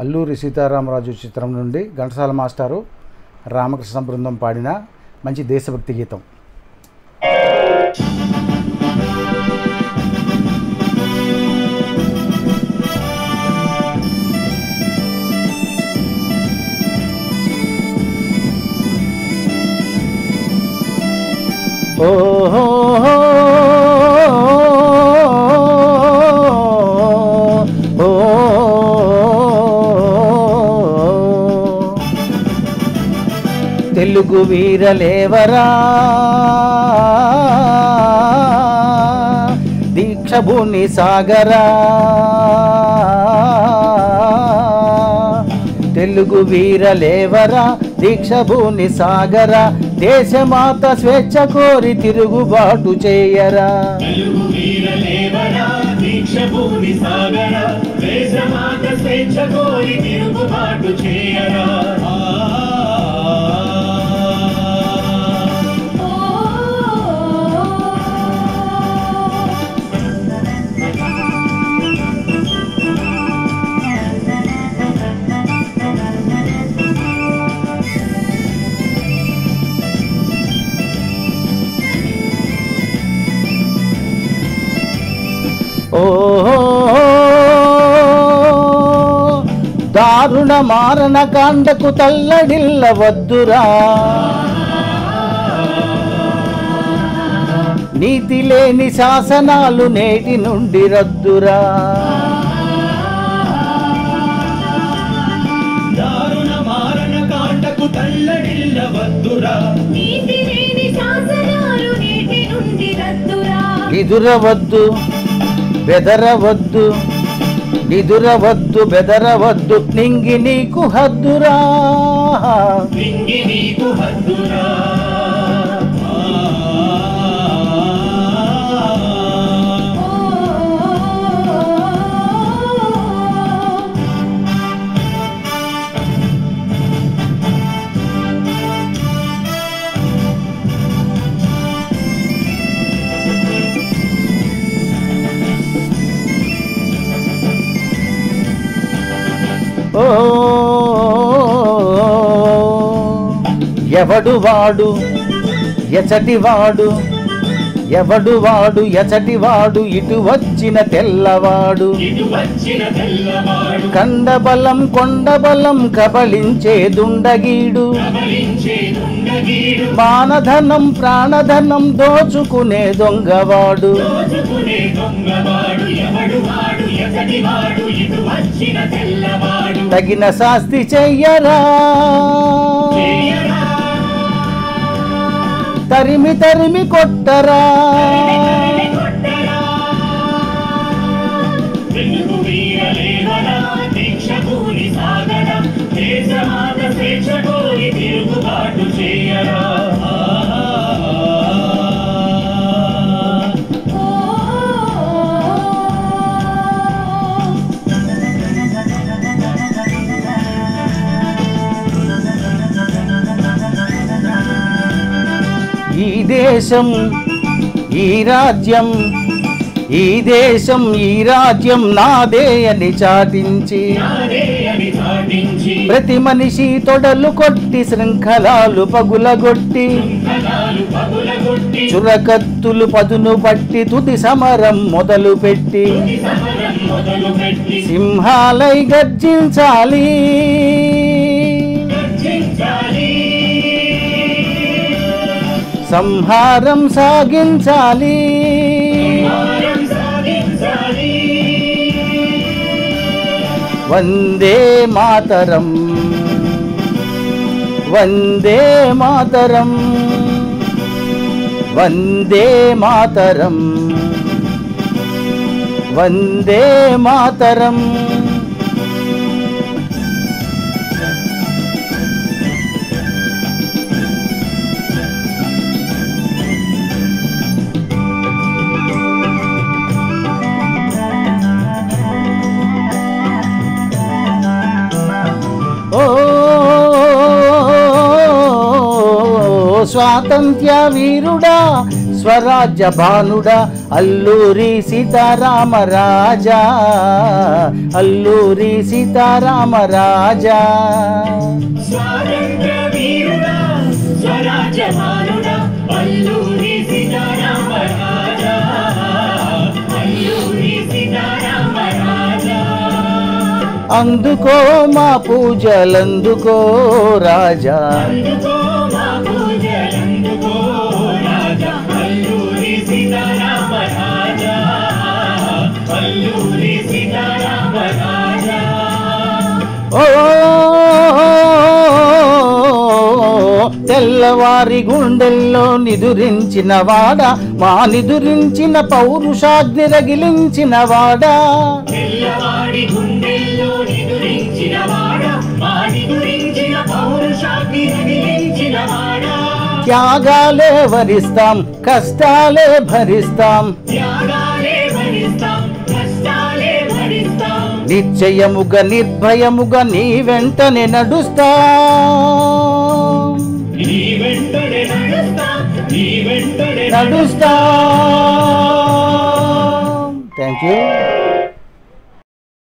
అల్లూరి సీతారామరాజు చిత్రం నుండి ఘంటసాల మాస్టారు రామకృష్ణ బృందం పాడిన మంచి దేశభక్తి గీతం. ఓహో తెలుగు వీరలేవరా దీక్షభూని సాగరా, తెలుగు వీరలేవరా దీక్షభూని సాగరా, దేశమాత స్వేచ్ఛ కోరి తిరుగుబాటు చేయరా. తెలుగు వీరలేవరా దీక్షభూని సాగరా, దేశమాత స్వేచ్ఛ కోరి తిరుగుబాటు చేయరా. దారుణ మారణ కాండకు తల్లడిల్లవద్దురా, నీతి లేని శాసనాలు నేటి నుండి రద్దురా. దారుణ మారణ కాండకు తల్లడిల్లవద్దురా, నీతి లేని శాసనాలు నేటి నుండి రద్దురా. ఎదురవద్దు బెదరవద్దు, నిదురవద్దు బెదరవద్దు, నింగి నీకు హద్దురా, నింగి నీకు హద్దురా. ఎవడు వాడు ఎచటివాడు, ఎవడు వాడు ఎచటివాడు, ఇటు వచ్చిన తెల్లవాడు, కండబలం కొండబలం కబలించే దుండగీడు, మానధనం ప్రాణధనం దోచుకునే దొంగవాడు. తగిన శాస్తి చెయ్యరా, తరిమి తరిమి కొట్టరా. తెలుగు వీరలేవరా దీక్షభూని సాగరా, దేశమాత స్వేచ్ఛ కోరి తిరుగుబాటు చేయరా. ఈ దేశం ఈ రాజ్యం, ఈ దేశం ఈ రాజ్యం నాదే అని చాటించి, ప్రతి మనిషి తొడలు కొట్టి శృంఖలాలు పగులగొట్టి, చురకత్తులు పదును పట్టి తుది సమరం మొదలు పెట్టి, సింహాలై గర్జించాలి సంహారం సాగించాలి. వందే మాతరం వందే మాతరం వందే మాతరం వందే మాతరం. స్వాతంత్ర్య వీరుడా స్వరాజ్య భానుడా అల్లూరి సీతారామరాజా, అల్లూరి సీతారామరాజా. స్వాతంత్ర వీరుడా స్వరాజ్యమానుడా అల్లూరి సీతారామరాజా, అల్లూరి సీతారామరాజా. అందుకో మా పూజలందుకో రాజా, అందుకో మా పూజలందుకో రాజా, అల్లూరి సీతారామరాజా, అల్లూరి సీతారామరాజా. ఓ తెల్లవారి గుండెల్లో నిదురించిన వాడా, మా నిదురించిన పౌరుషాగ్ని రగిలించిన వాడా, తెల్లవాడి గుండెల్లో నిదురించిన వాడా, మా నిదురించిన పౌరుషాగ్ని రగిలించిన వాడా. త్యాగాలే వరిస్తాం కష్టాలే భరిస్తాం, త్యాగాలే భరిస్తాం కష్టాలే భరిస్తాం. నిశ్చయముగా నిర్భయముగా నీ వెంటనే నడుస్తాం, నీ వెంటనే నడుస్తాం, నీ వెంటనే నడుస్తాం. Thank you.